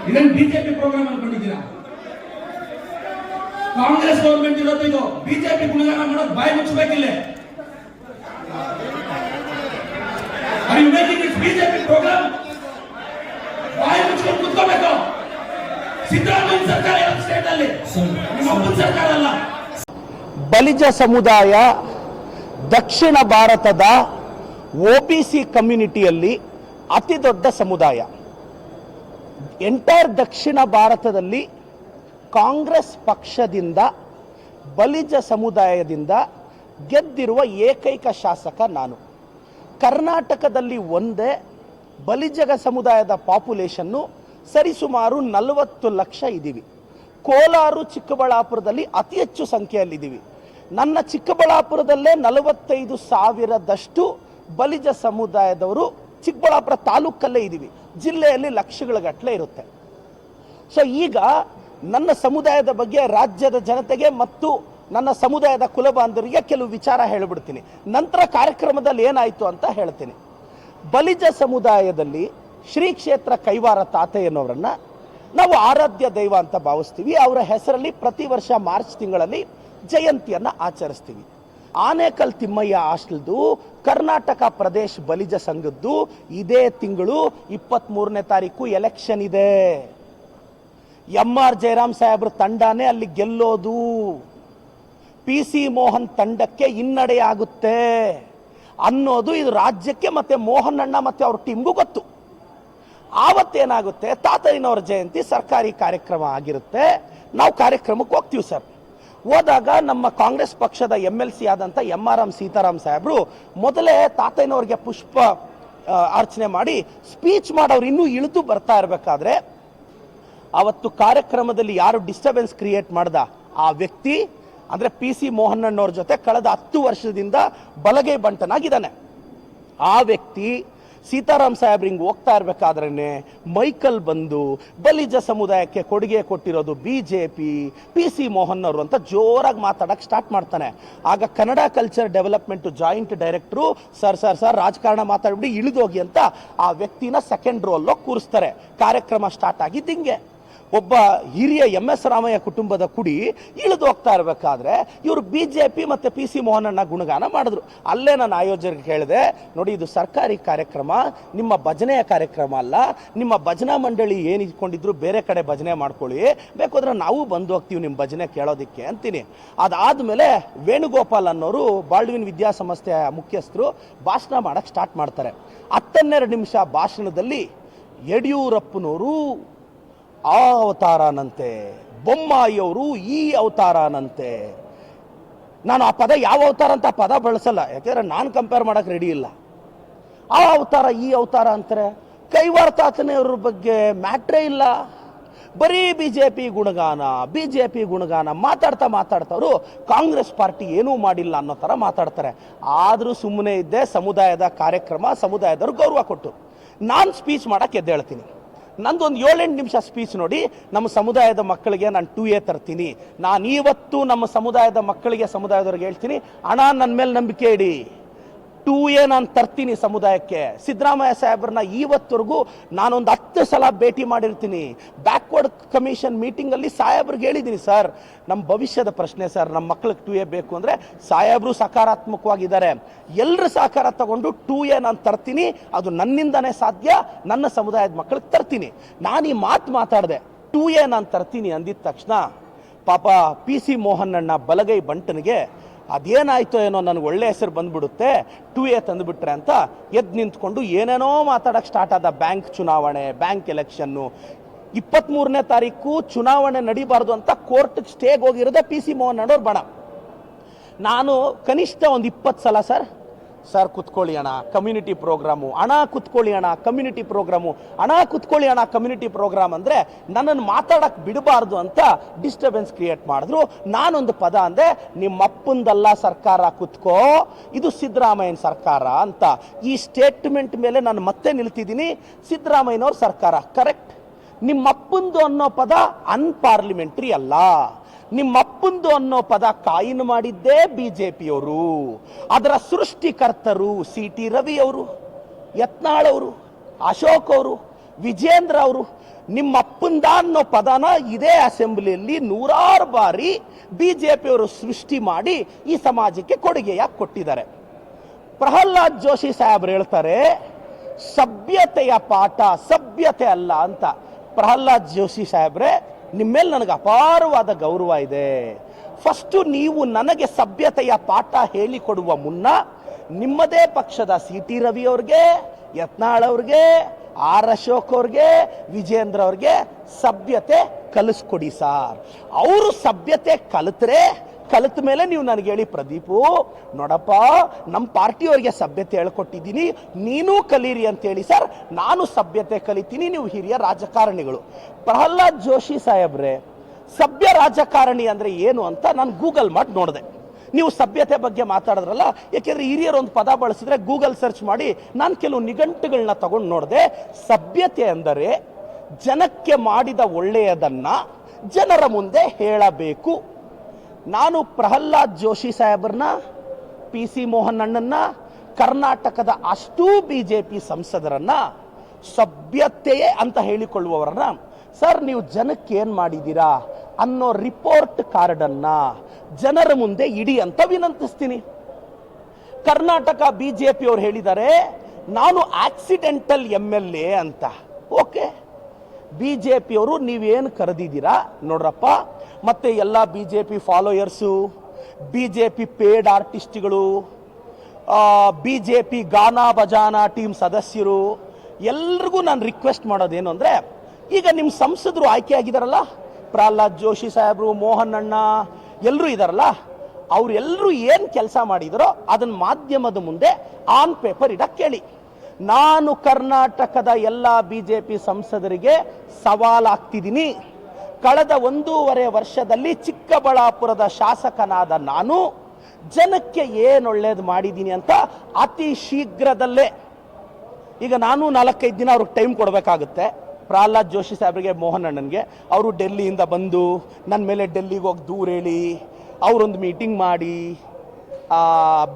ಇದನ್ನು BJP programme ಅನ್ಕೊಂಡಿದ್ದೀರಾ? Congress government ಇರೋದು ಇದು. ಬಿಜೆಪಿ ಗುಣಗಾನ ಮಾಡೋದು ಬಾಯಿ ಮುಚ್ಚಬೇಕಿಲ್ಲ. Are you making it BJP programme? ಬಾಯಿ ಮುಚ್ಕೊಂಡು ಕೂತ್ಕೋಬೇಕು. ಸಿದ್ದರಾಮಯ್ಯ ಸರ್ಕಾರ ಯಾವ ಸ್ಟೇಟ್ ಅಲ್ಲಿ? ನಿಮ್ಮ ಸರ್ಕಾರ ಅಲ್ಲ. ಬಲಿಜ ಸಮುದಾಯ ದಕ್ಷಿಣ ಭಾರತದ ಒಬಿಸಿ ಕಮ್ಯುನಿಟಿಯಲ್ಲಿ ಅತಿ ದೊಡ್ಡ ಸಮುದಾಯ. ಎಂಟೈರ್ ದಕ್ಷಿಣ ಭಾರತದಲ್ಲಿ ಕಾಂಗ್ರೆಸ್ ಪಕ್ಷದಿಂದ ಬಲಿಜ ಸಮುದಾಯದಿಂದ ಗೆದ್ದಿರುವ ಏಕೈಕ ಶಾಸಕ ನಾನು. ಕರ್ನಾಟಕದಲ್ಲಿ ಒಂದೇ ಬಲಿಜಗ ಸಮುದಾಯದ ಪಾಪ್ಯುಲೇಷನ್ನು ಸರಿಸುಮಾರು 40 ಲಕ್ಷ ಇದ್ದೀವಿ. ಕೋಲಾರ ಚಿಕ್ಕಬಳ್ಳಾಪುರದಲ್ಲಿ ಅತಿ ಹೆಚ್ಚು ಸಂಖ್ಯೆಯಲ್ಲಿದ್ದೀವಿ. ನನ್ನ ಚಿಕ್ಕಬಳ್ಳಾಪುರದಲ್ಲೇ 45,000ದಷ್ಟು ಬಲಿಜ ಸಮುದಾಯದವರು ಚಿಕ್ಕಬಳ್ಳಾಪುರ ತಾಲೂಕಲ್ಲೇ ಇದ್ದೀವಿ. ಜಿಲ್ಲೆಯಲ್ಲಿ ಲಕ್ಷಗಳ ಗಟ್ಟಲೆ ಇರುತ್ತೆ. ಸೊ ಈಗ ನನ್ನ ಸಮುದಾಯದ ಬಗ್ಗೆ ರಾಜ್ಯದ ಜನತೆಗೆ ಮತ್ತು ನನ್ನ ಸಮುದಾಯದ ಕುಲಬಾಂಧವರಿಗೆ ಕೆಲವು ವಿಚಾರ ಹೇಳಿಬಿಡ್ತೀನಿ. ನಂತರ ಕಾರ್ಯಕ್ರಮದಲ್ಲಿ ಏನಾಯಿತು ಅಂತ ಹೇಳ್ತೀನಿ. ಬಲಿಜ ಸಮುದಾಯದಲ್ಲಿ ಶ್ರೀ ಕ್ಷೇತ್ರ ಕೈವಾರ ತಾತಯ್ಯನವರನ್ನ ನಾವು ಆರಾಧ್ಯ ದೈವ ಅಂತ ಭಾವಿಸ್ತೀವಿ. ಅವರ ಹೆಸರಲ್ಲಿ ಪ್ರತಿ ವರ್ಷ ಮಾರ್ಚ್ ತಿಂಗಳಲ್ಲಿ ಜಯಂತಿಯನ್ನು ಆಚರಿಸ್ತೀವಿ. ಆನೇಕಲ್ ತಿಮ್ಮಯ್ಯ ಹಾಸ್ಟೆಲ್ದು ಕರ್ನಾಟಕ ಪ್ರದೇಶ ಬಲಿಜ ಸಂಘದ್ದು ಇದೇ ತಿಂಗಳು 23ನೇ ತಾರೀಕು ಎಲೆಕ್ಷನ್ ಇದೆ. MR ಜಯರಾಮ್ ಸಾಹೇಬ್ರ ತಂಡನೇ ಅಲ್ಲಿ ಗೆಲ್ಲೋದು. PC ಮೋಹನ್ ತಂಡಕ್ಕೆ ಹಿನ್ನಡೆಯಾಗುತ್ತೆ ಅನ್ನೋದು ಇದು ರಾಜ್ಯಕ್ಕೆ ಮತ್ತೆ ಮೋಹನ್ ಅಣ್ಣ ಮತ್ತೆ ಅವ್ರ ಟೀಮ್ಗೂ ಗೊತ್ತು. ಆವತ್ತೇನಾಗುತ್ತೆ, ತಾತಯ್ಯನವರ ಜಯಂತಿ ಸರ್ಕಾರಿ ಕಾರ್ಯಕ್ರಮ ಆಗಿರುತ್ತೆ. ನಾವು ಕಾರ್ಯಕ್ರಮಕ್ಕೆ ಹೋಗ್ತೀವಿ ಸರ್. ಹೋದಾಗ ನಮ್ಮ ಕಾಂಗ್ರೆಸ್ ಪಕ್ಷದ MLC ಆದಂಥ MRM ಸೀತಾರಾಮ್ ಸಾಹೇಬ್ರು ಮೊದಲೇ ತಾತಯ್ಯನವ್ರಿಗೆ ಪುಷ್ಪ ಅರ್ಚನೆ ಮಾಡಿ ಸ್ಪೀಚ್ ಮಾಡೋರು ಇನ್ನೂ ಇಳಿದು ಬರ್ತಾ ಇರಬೇಕಾದ್ರೆ ಅವತ್ತು ಕಾರ್ಯಕ್ರಮದಲ್ಲಿ ಯಾರು ಡಿಸ್ಟರ್ಬೆನ್ಸ್ ಕ್ರಿಯೇಟ್ ಮಾಡ್ದ ಆ ವ್ಯಕ್ತಿ ಅಂದರೆ PC ಮೋಹನ್ನಣ್ಣವ್ರ ಜೊತೆ ಕಳೆದ 10 ವರ್ಷದಿಂದ ಬಲಗೈ ಬಂಟನಾಗಿದ್ದಾನೆ. ಆ ವ್ಯಕ್ತಿ ಸೀತಾರಾಮ್ ಸಾಹೇಬ್ರು ಹಿಂಗೆ ಹೋಗ್ತಾ ಇರಬೇಕಾದ್ರೇ ಮೈಕಲ್ ಬಂದು ಬಲಿಜ ಸಮುದಾಯಕ್ಕೆ ಕೊಡುಗೆ ಕೊಟ್ಟಿರೋದು BJP PC ಮೋಹನ್ ಅವರು ಅಂತ ಜೋರಾಗಿ ಮಾತಾಡಕ್ಕೆ ಸ್ಟಾರ್ಟ್ ಮಾಡ್ತಾನೆ. ಆಗ ಕನ್ನಡ ಕಲ್ಚರ್ ಡೆವಲಪ್ಮೆಂಟ್ ಜಾಯಿಂಟ್ ಡೈರೆಕ್ಟ್ರು ಸರ್ ರಾಜಕಾರಣ ಮಾತಾಡ್ಬಿಟ್ಟು ಇಳಿದೋಗಿ ಅಂತ ಆ ವ್ಯಕ್ತಿನ ಸೆಕೆಂಡ್ ರೋಲ್ಲೋ ಕೂರಿಸ್ತಾರೆ. ಕಾರ್ಯಕ್ರಮ ಸ್ಟಾರ್ಟ್ ಆಗಿದ್ದು ಹಿಂಗೆ. ಒಬ್ಬ ಹಿರಿಯ MS ರಾಮಯ್ಯ ಕುಟುಂಬದ ಕುಡಿ ಇಳಿದು ಹೋಗ್ತಾ ಇರಬೇಕಾದ್ರೆ ಇವರು BJP ಮತ್ತು PC ಮೋಹನಣ್ಣ ಗುಣಗಾನ ಮಾಡಿದ್ರು. ಅಲ್ಲೇ ನಾನು ಆಯೋಜಕರಿಗೆ ಹೇಳಿದೆ, ನೋಡಿ ಇದು ಸರ್ಕಾರಿ ಕಾರ್ಯಕ್ರಮ, ನಿಮ್ಮ ಭಜನೆಯ ಕಾರ್ಯಕ್ರಮ ಅಲ್ಲ. ನಿಮ್ಮ ಭಜನಾ ಮಂಡಳಿ ಏನು ಇಟ್ಕೊಂಡಿದ್ರು ಬೇರೆ ಕಡೆ ಭಜನೆ ಮಾಡ್ಕೊಳ್ಳಿ, ಬೇಕಾದ್ರೆ ನಾವು ಬಂದು ಹೋಗ್ತೀವಿ ನಿಮ್ಮ ಭಜನೆ ಕೇಳೋದಕ್ಕೆ ಅಂತೀನಿ. ಅದಾದಮೇಲೆ ವೇಣುಗೋಪಾಲ್ ಅನ್ನೋರು ಬಾಲ್ಡ್ವಿನ್ ವಿದ್ಯಾಸಂಸ್ಥೆಯ ಮುಖ್ಯಸ್ಥರು ಭಾಷಣ ಮಾಡೋಕ್ಕೆ ಸ್ಟಾರ್ಟ್ ಮಾಡ್ತಾರೆ. 10-12 ನಿಮಿಷ ಭಾಷಣದಲ್ಲಿ ಯಡಿಯೂರಪ್ಪನವರು ಆ ಅವತಾರನಂತೆ, ಬೊಮ್ಮಾಯಿಯವರು ಈ ಅವತಾರನಂತೆ. ನಾನು ಆ ಪದ ಯಾವ ಅವತಾರ ಅಂತ ಪದ ಬಳಸಲ್ಲ, ಯಾಕೆಂದರೆ ನಾನು ಕಂಪೇರ್ ಮಾಡೋಕ್ಕೆ ರೆಡಿ ಇಲ್ಲ. ಆ ಅವತಾರ ಈ ಅವತಾರ ಅಂತಾರೆ. ಕೈವಾರ ತಾತನೆಯವ್ರ ಬಗ್ಗೆ ಮ್ಯಾಟ್ರೇ ಇಲ್ಲ. ಬರೀ BJP ಗುಣಗಾನ ಮಾತಾಡ್ತವರು ಕಾಂಗ್ರೆಸ್ ಪಾರ್ಟಿ ಏನೂ ಮಾಡಿಲ್ಲ ಅನ್ನೋ ಥರ ಮಾತಾಡ್ತಾರೆ. ಆದರೂ ಸುಮ್ಮನೆ ಇದ್ದೆ. ಸಮುದಾಯದ ಕಾರ್ಯಕ್ರಮ, ಸಮುದಾಯದವ್ರು ಗೌರವ ಕೊಟ್ಟು ನಾನು ಸ್ಪೀಚ್ ಮಾಡೋಕ್ಕೆ ಎದ್ದೇಳ್ತೀನಿ. ನಂದೊಂದು 7-8 ನಿಮಿಷ ಸ್ಪೀಚ್ ನೋಡಿ. ನಮ್ಮ ಸಮುದಾಯದ ಮಕ್ಕಳಿಗೆ ನಾನು 2A ತರ್ತೀನಿ. ನಾನು ಇವತ್ತು ನಮ್ಮ ಸಮುದಾಯದ ಮಕ್ಕಳಿಗೆ, ಸಮುದಾಯದವ್ರಿಗೆ ಹೇಳ್ತೀನಿ, ಅಣ್ಣ ನನ್ನ ಮೇಲೆ ನಂಬಿಕೆ ಇಡಿ, 2A ನಾನು ತರ್ತೀನಿ ಸಮುದಾಯಕ್ಕೆ. ಸಿದ್ದರಾಮಯ್ಯ ಸಾಹೇಬ್ರನ್ನ ಇವತ್ತವರೆಗೂ ನಾನೊಂದು 10 ಸಲ ಭೇಟಿ ಮಾಡಿರ್ತೀನಿ. ಬ್ಯಾಕ್ವರ್ಡ್ ಕಮಿಷನ್ ಮೀಟಿಂಗಲ್ಲಿ ಸಾಹೇಬ್ರಿಗೆ ಹೇಳಿದ್ದೀನಿ, ಸರ್ ನಮ್ಮ ಭವಿಷ್ಯದ ಪ್ರಶ್ನೆ ಸರ್, ನಮ್ಮ ಮಕ್ಕಳಿಗೆ 2A ಬೇಕು ಅಂದರೆ ಸಾಹೇಬರು ಸಕಾರಾತ್ಮಕವಾಗಿದ್ದಾರೆ. ಎಲ್ಲರೂ ಸಹಕಾರ ತಗೊಂಡು 2A ನಾನು ತರ್ತೀನಿ. ಅದು ನನ್ನಿಂದನೇ ಸಾಧ್ಯ. ನನ್ನ ಸಮುದಾಯದ ಮಕ್ಕಳಿಗೆ ತರ್ತೀನಿ. ನಾನು ಈ ಮಾತಾಡಿದೆ, 2A ನಾನು ತರ್ತೀನಿ ಅಂದಿದ ತಕ್ಷಣ ಪಾಪ PC ಮೋಹನ್ನಣ್ಣ ಬಲಗೈ ಬಂಟನಿಗೆ ಅದೇನಾಯ್ತೋ ಏನೋ, ನನಗೆ ಒಳ್ಳೆ ಹೆಸರು ಬಂದ್ಬಿಡುತ್ತೆ 2A ತಂದುಬಿಟ್ರೆ ಅಂತ ಎದ್ದು ನಿಂತ್ಕೊಂಡು ಏನೇನೋ ಮಾತಾಡೋಕ್ಕೆ ಸ್ಟಾರ್ಟ್ ಆದ. ಬ್ಯಾಂಕ್ ಚುನಾವಣೆ, ಬ್ಯಾಂಕ್ ಎಲೆಕ್ಷನ್ನು, 23ನೇ ತಾರೀಕು ಚುನಾವಣೆ ನಡೀಬಾರ್ದು ಅಂತ ಕೋರ್ಟ್ಗೆ ಸ್ಟೇಗೆ ಹೋಗಿರೋದೆ PC ಮೋಹನ್ನಣ್ಣವ್ರ ಬಣ. ನಾನು ಕನಿಷ್ಠ ಒಂದು 20 ಸಲ ಸರ್ ಕುತ್ಕೊಳ್ಳಿ ಅಣ್ಣ ಕಮ್ಯುನಿಟಿ ಪ್ರೋಗ್ರಾಮು, ಅಣ್ಣ ಕುತ್ಕೊಳ್ಳಿ ಅಣ್ಣ ಕಮ್ಯುನಿಟಿ ಪ್ರೋಗ್ರಾಮು, ಅಣ್ಣ ಕುತ್ಕೊಳ್ಳಿ ಅಣ್ಣ ಕಮ್ಯುನಿಟಿ ಪ್ರೋಗ್ರಾಮ್ ಅಂದರೆ ನನ್ನನ್ನು ಮಾತಾಡಕ್ಕೆ ಬಿಡಬಾರ್ದು ಅಂತ ಡಿಸ್ಟರ್ಬೆನ್ಸ್ ಕ್ರಿಯೇಟ್ ಮಾಡಿದ್ರು. ನಾನೊಂದು ಪದ ಅಂದೆ, ನಿಮ್ಮಪ್ಪಂದಲ್ಲ ಸರ್ಕಾರ ಕುತ್ಕೋ, ಇದು ಸಿದ್ದರಾಮಯ್ಯನ ಸರ್ಕಾರ ಅಂತ. ಈ ಸ್ಟೇಟ್ಮೆಂಟ್ ಮೇಲೆ ನಾನು ಮತ್ತೆ ನಿಲ್ತಿದ್ದೀನಿ. ಸಿದ್ದರಾಮಯ್ಯನವ್ರ ಸರ್ಕಾರ ಕರೆಕ್ಟ್. ನಿಮ್ಮಪ್ಪಂದು ಅನ್ನೋ ಪದ ಅನ್ಪಾರ್ಲಿಮೆಂಟ್ರಿ ಅಲ್ಲ. ನಿಮ್ಮಪ್ಪಂದು ಅನ್ನೋ ಪದ ಕಾಯಿನ್ ಮಾಡಿದ್ದೇ BJPಯವರು. ಅದರ ಸೃಷ್ಟಿಕರ್ತರು CT ರವಿ ಅವರು, ಯತ್ನಾಳ್ ಅವರು, ಅಶೋಕ್ ಅವರು, ವಿಜೇಂದ್ರ ಅವರು ನಿಮ್ಮ ಅಪ್ಪಂದ ಅನ್ನೋ ಪದನ ಇದೇ ಅಸೆಂಬ್ಲಿಯಲ್ಲಿ ನೂರಾರು ಬಾರಿ ಬಿಜೆಪಿಯವರು ಸೃಷ್ಟಿ ಮಾಡಿ ಈ ಸಮಾಜಕ್ಕೆ ಕೊಡುಗೆಯಾಗಿ ಕೊಟ್ಟಿದ್ದಾರೆ. ಪ್ರಹ್ಲಾದ್ ಜೋಶಿ ಸಾಹೇಬ್ರು ಹೇಳ್ತಾರೆ ಸಭ್ಯತೆಯ ಪಾಠ ಸಭ್ಯತೆ ಅಲ್ಲ ಅಂತ. ಪ್ರಹ್ಲಾದ್ ಜೋಶಿ ಸಾಹೇಬ್ರೆ, ನಿಮ್ಮ ಮೇಲೆ ನನಗೆ ಅಪಾರವಾದ ಗೌರವ ಇದೆ. ಫಸ್ಟು ನೀವು ನನಗೆ ಸಭ್ಯತೆಯ ಪಾಠ ಹೇಳಿಕೊಡುವ ಮುನ್ನ ನಿಮ್ಮದೇ ಪಕ್ಷದ ಸಿ ಟಿ ರವಿ ಅವ್ರಿಗೆ, ಯತ್ನಾಳ್ ಅವ್ರಿಗೆ, ಆರ್ ಅಶೋಕ್ ಅವ್ರಿಗೆ, ವಿಜೇಂದ್ರ ಅವ್ರಿಗೆ ಸಭ್ಯತೆ ಕಲಿಸ್ಕೊಡಿ ಸಾರ್. ಅವರು ಸಭ್ಯತೆ ಕಲಿತ ಮೇಲೆ ನೀವು ನನಗೆ ಹೇಳಿ, ಪ್ರದೀಪು ನೋಡಪ್ಪ ನಮ್ಮ ಪಾರ್ಟಿಯವ್ರಿಗೆ ಸಭ್ಯತೆ ಹೇಳ್ಕೊಟ್ಟಿದ್ದೀನಿ, ನೀನು ಕಲೀರಿ ಅಂತೇಳಿ ಸರ್. ನಾನು ಸಭ್ಯತೆ ಕಲಿತೀನಿ, ನೀವು ಹಿರಿಯ ರಾಜಕಾರಣಿಗಳು. ಪ್ರಹ್ಲಾದ್ ಜೋಶಿ ಸಾಹೇಬ್ರೆ, ಸಭ್ಯ ರಾಜಕಾರಣಿ ಅಂದ್ರೆ ಏನು ಅಂತ ನಾನು ಗೂಗಲ್ ಮಾಡಿ ನೋಡಿದೆ. ನೀವು ಸಭ್ಯತೆ ಬಗ್ಗೆ ಮಾತಾಡಿದ್ರಲ್ಲ, ಯಾಕೆಂದ್ರೆ ಹಿರಿಯರು ಒಂದು ಪದ ಬಳಸಿದ್ರೆ ಗೂಗಲ್ ಸರ್ಚ್ ಮಾಡಿ ನಾನು ಕೆಲವು ನಿಘಂಟುಗಳನ್ನ ತಗೊಂಡು ನೋಡಿದೆ. ಸಭ್ಯತೆ ಅಂದರೆ ಜನಕ್ಕೆ ಮಾಡಿದ ಒಳ್ಳೆಯದನ್ನ ಜನರ ಮುಂದೆ ಹೇಳಬೇಕು. ನಾನು ಪ್ರಹ್ಲಾದ್ ಜೋಶಿ ಸಾಹೇಬ್ರನ್ನ, ಪಿ ಸಿ ಮೋಹನ್ ಅಣ್ಣನ್ನ, ಕರ್ನಾಟಕದ ಅಷ್ಟೂ ಬಿಜೆಪಿ ಸಂಸದರನ್ನ ಸಭ್ಯತೆಯೇ ಅಂತ ಹೇಳಿಕೊಳ್ಳುವವರನ್ನ, ಸರ್ ನೀವು ಜನಕ್ಕೆ ಏನ್ ಮಾಡಿದ್ದೀರಾ ಅನ್ನೋ ರಿಪೋರ್ಟ್ ಕಾರ್ಡನ್ನ ಜನರ ಮುಂದೆ ಇಡಿ ಅಂತ ವಿನಂತಿಸ್ತೀನಿ. ಕರ್ನಾಟಕ ಬಿಜೆಪಿ ಅವರು ಹೇಳಿದ್ದಾರೆ ನಾನು ಆಕ್ಸಿಡೆಂಟಲ್ MLA ಅಂತ. ಓಕೆ, ಬಿಜೆಪಿಯವರು ನೀವೇನು ಕರೆದಿದ್ದೀರಾ ನೋಡ್ರಪ್ಪ, ಮತ್ತೆ ಎಲ್ಲ ಬಿಜೆಪಿ ಫಾಲೋಯರ್ಸು, ಬಿಜೆಪಿ ಪೇಡ್ ಆರ್ಟಿಸ್ಟ್ಗಳು, ಬಿಜೆಪಿ ಗಾನಾ ಬಜಾನಾ ಟೀಮ್ ಸದಸ್ಯರು, ಎಲ್ರಿಗೂ ನಾನು ರಿಕ್ವೆಸ್ಟ್ ಮಾಡೋದೇನು ಅಂದರೆ, ಈಗ ನಿಮ್ಮ ಸಂಸದರು ಆಯ್ಕೆ ಆಗಿದಾರಲ್ಲ, ಪ್ರಹ್ಲಾದ್ ಜೋಶಿ ಸಾಹೇಬರು, ಮೋಹನ್ ಅಣ್ಣ ಎಲ್ಲರೂ ಇದಾರಲ್ಲ, ಅವರೆಲ್ಲರೂ ಏನು ಕೆಲಸ ಮಾಡಿದರೋ ಅದನ್ನ ಮಾಧ್ಯಮದ ಮುಂದೆ ಆನ್ ಪೇಪರ್ ಇಡಕ್ಕೆ ಕೇಳಿ. ನಾನು ಕರ್ನಾಟಕದ ಎಲ್ಲ ಬಿಜೆಪಿ ಸಂಸದರಿಗೆ ಸವಾಲಾಗ್ತಿದ್ದೀನಿ. ಕಳೆದ 1.5 ವರ್ಷದಲ್ಲಿ ಚಿಕ್ಕಬಳ್ಳಾಪುರದ ಶಾಸಕನಾದ ನಾನು ಜನಕ್ಕೆ ಏನು ಒಳ್ಳೇದು ಮಾಡಿದ್ದೀನಿ ಅಂತ ಅತಿ ಶೀಘ್ರದಲ್ಲೇ, ಈಗ ನಾನು 4-5 ದಿನ ಅವ್ರಿಗೆ ಟೈಮ್ ಕೊಡಬೇಕಾಗುತ್ತೆ. ಪ್ರಹ್ಲಾದ್ ಜೋಶಿ ಸಾಹೇಬ್ರಿಗೆ, ಮೋಹನ್ ಅಣ್ಣನ್ಗೆ, ಅವರು ಡೆಲ್ಲಿಯಿಂದ ಬಂದು ನನ್ನ ಮೇಲೆ ಡೆಲ್ಲಿಗೆ ಹೋಗಿ ದೂರ ಹೇಳಿ, ಅವರೊಂದು ಮೀಟಿಂಗ್ ಮಾಡಿ,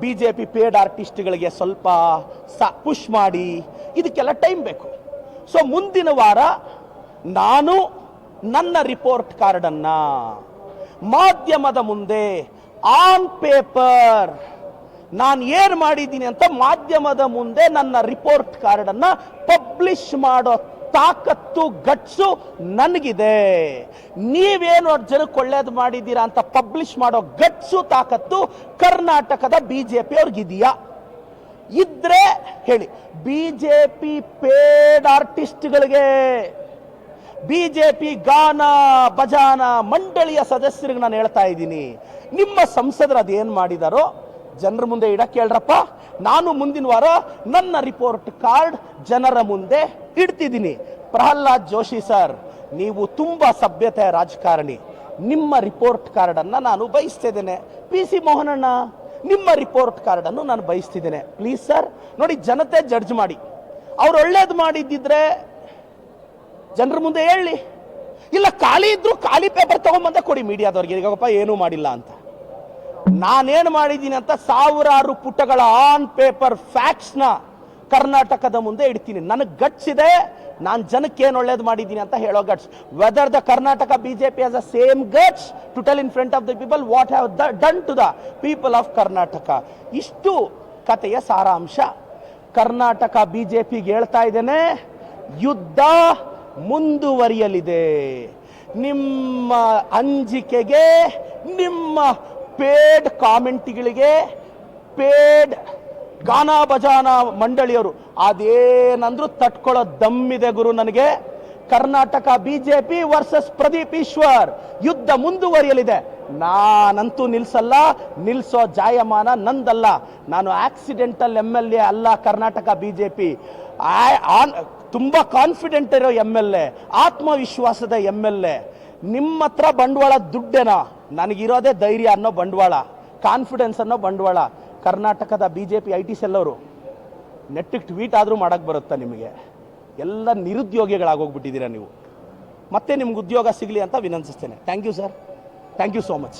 ಬಿಜೆಪಿ ಪೇಡ್ ಆರ್ಟಿಸ್ಟ್ಗಳಿಗೆ ಸ್ವಲ್ಪ ಪುಷ್ ಮಾಡಿ, ಇದಕ್ಕೆಲ್ಲ ಟೈಮ್ ಬೇಕು. ಸೊ ಮುಂದಿನ ವಾರ ನಾನು ನನ್ನ ರಿಪೋರ್ಟ್ ಕಾರ್ಡನ್ನ ಮಾಧ್ಯಮದ ಮುಂದೆ ಆನ್ ಪೇಪರ್ ನಾನು ಏನು ಮಾಡಿದ್ದೀನಿ ಅಂತ ಮಾಧ್ಯಮದ ಮುಂದೆ ನನ್ನ ರಿಪೋರ್ಟ್ ಕಾರ್ಡನ್ನ ಪಬ್ಲಿಷ್ ಮಾಡೋ ತಾಕತ್ತು ಗಟ್ಸು ನನಗಿದೆ. ನೀವೇನು ಜನಕ್ಕೆ ಒಳ್ಳೇದು ಮಾಡಿದ್ದೀರಾ ಅಂತ ಪಬ್ಲಿಷ್ ಮಾಡೋ ಗಟ್ಸು ತಾಕತ್ತು ಕರ್ನಾಟಕದ ಬಿಜೆಪಿ ಅವ್ರಿಗಿದೆಯಾ? ಇದ್ರೆ ಹೇಳಿ. ಬಿಜೆಪಿ ಪೇಡ್ ಆರ್ಟಿಸ್ಟ್ಗಳಿಗೆ, ಬಿಜೆಪಿ ಗಾನ ಭಜಾನ ಮಂಡಳಿಯ ಸದಸ್ಯರಿಗೆ ನಾನು ಹೇಳ್ತಾ ಇದ್ದೀನಿ, ನಿಮ್ಮ ಸಂಸದರು ಅದೇನು ಮಾಡಿದಾರೋ ಜನರ ಮುಂದೆ ಇಡಕ್ಕೆ ಹೇಳ್ರಪ್ಪ. ನಾನು ಮುಂದಿನ ವಾರ ನನ್ನ ರಿಪೋರ್ಟ್ ಕಾರ್ಡ್ ಜನರ ಮುಂದೆ ಇಡ್ತಿದ್ದೀನಿ. ಪ್ರಹ್ಲಾದ್ ಜೋಶಿ ಸರ್, ನೀವು ತುಂಬಾ ಸಭ್ಯತೆಯ ರಾಜಕಾರಣಿ, ನಿಮ್ಮ ರಿಪೋರ್ಟ್ ಕಾರ್ಡ್ ಅನ್ನ ನಾನು ಬಯಸ್ತಿದ್ದೇನೆ. ಪಿ ಸಿ ಮೋಹನಣ್ಣ, ನಿಮ್ಮ ರಿಪೋರ್ಟ್ ಕಾರ್ಡ್ ಅನ್ನು ನಾನು ಬಯಸ್ತಿದ್ದೇನೆ. ಪ್ಲೀಸ್ ಸರ್, ನೋಡಿ ಜನತೆ ಜಡ್ಜ್ ಮಾಡಿ. ಅವ್ರು ಒಳ್ಳೇದು ಮಾಡಿದ್ದಿದ್ರೆ ಜನರ ಮುಂದೆ ಹೇಳಿ, ಇಲ್ಲ ಖಾಲಿ ಇದ್ರು ಖಾಲಿ ಪೇಪರ್ ತಗೊಂಡ್ಬಂದ ಕೊಡಿ ಮೀಡಿಯಾದವ್ರಿಗೆ, ಈಗಪ್ಪ ಏನೂ ಮಾಡಿಲ್ಲ ಅಂತ. ನಾನೇನು ಮಾಡಿದ್ದೀನಿ ಅಂತ ಸಾವಿರಾರು ಪುಟಗಳ ಆನ್ ಪೇಪರ್ ಫ್ಯಾಕ್ಟ್ಸ್ ನ ಕರ್ನಾಟಕದ ಮುಂದೆ ಇಡ್ತೀನಿ. ನನಗೆ ಗಟ್ಸ್ ಇದೆ, ನಾನು ಜನಕ್ಕೆ ಏನು ಒಳ್ಳೇದು ಮಾಡಿದ್ದೀನಿ ಅಂತ ಹೇಳೋ guts. Whether the Karnataka BJP has the same guts to tell in front of the people what have done to the people of Karnataka. ಇಷ್ಟು ಕಥೆಯ ಸಾರಾಂಶ. ಕರ್ನಾಟಕ ಬಿಜೆಪಿಗೆ ಹೇಳ್ತಾ ಇದ್ದೇನೆ, ಯುದ್ಧ ಮುಂದುವರಿಯಲಿದೆ. ನಿಮ್ಮ ಅಂಜಿಕೆಗೆ, ನಿಮ್ಮ ಪೇಡ್ ಕಾಮೆಂಟ್ಗಳಿಗೆ, ಪೇಡ್ ಗಾನಾ ಭಜಾನಾ ಮಂಡಳಿಯವರು ಅದೇನಂದ್ರು ತಟ್ಕೊಳ್ಳೋ ದಮ್ಮಿದೆ ಗುರು ನನಗೆ. ಕರ್ನಾಟಕ ಬಿಜೆಪಿ ವರ್ಸಸ್ ಪ್ರದೀಪ್ ಈಶ್ವರ್ ಯುದ್ಧ ಮುಂದುವರಿಯಲಿದೆ. ನಾನಂತೂ ನಿಲ್ಸಲ್ಲ, ನಿಲ್ಸೋ ಜಾಯಮಾನ ನಂದಲ್ಲ. ನಾನು ಆಕ್ಸಿಡೆಂಟಲ್ MLA ಅಲ್ಲ. ಕರ್ನಾಟಕ ಬಿಜೆಪಿ ತುಂಬಾ ಕಾನ್ಫಿಡೆಂಟ್ ಇರೋ MLA, ಆತ್ಮವಿಶ್ವಾಸದ MLA. ನಿಮ್ಮ ಹತ್ರ ಬಂಡವಾಳ ದುಡ್ಡೇನಾ? ನನಗಿರೋದೇ ಧೈರ್ಯ ಅನ್ನೋ ಬಂಡವಾಳ, ಕಾನ್ಫಿಡೆನ್ಸ್ ಅನ್ನೋ ಬಂಡವಾಳ. ಕರ್ನಾಟಕದ ಬಿಜೆಪಿ IT ಸೆಲ್ ಅವರು ನೆಟ್ಟಿಗೆ ಟ್ವೀಟ್ ಆದರೂ ಮಾಡಕ್ಕೆ ಬರುತ್ತಾ ನಿಮಗೆ? ಎಲ್ಲ ನಿರುದ್ಯೋಗಿಗಳಾಗೋಗ್ಬಿಟ್ಟಿದ್ದೀರಾ ನೀವು. ಮತ್ತೆ ನಿಮ್ಗೆ ಉದ್ಯೋಗ ಸಿಗಲಿ ಅಂತ ವಿನಂತಿಸ್ತೇನೆ. Thank you sir, thank you so much.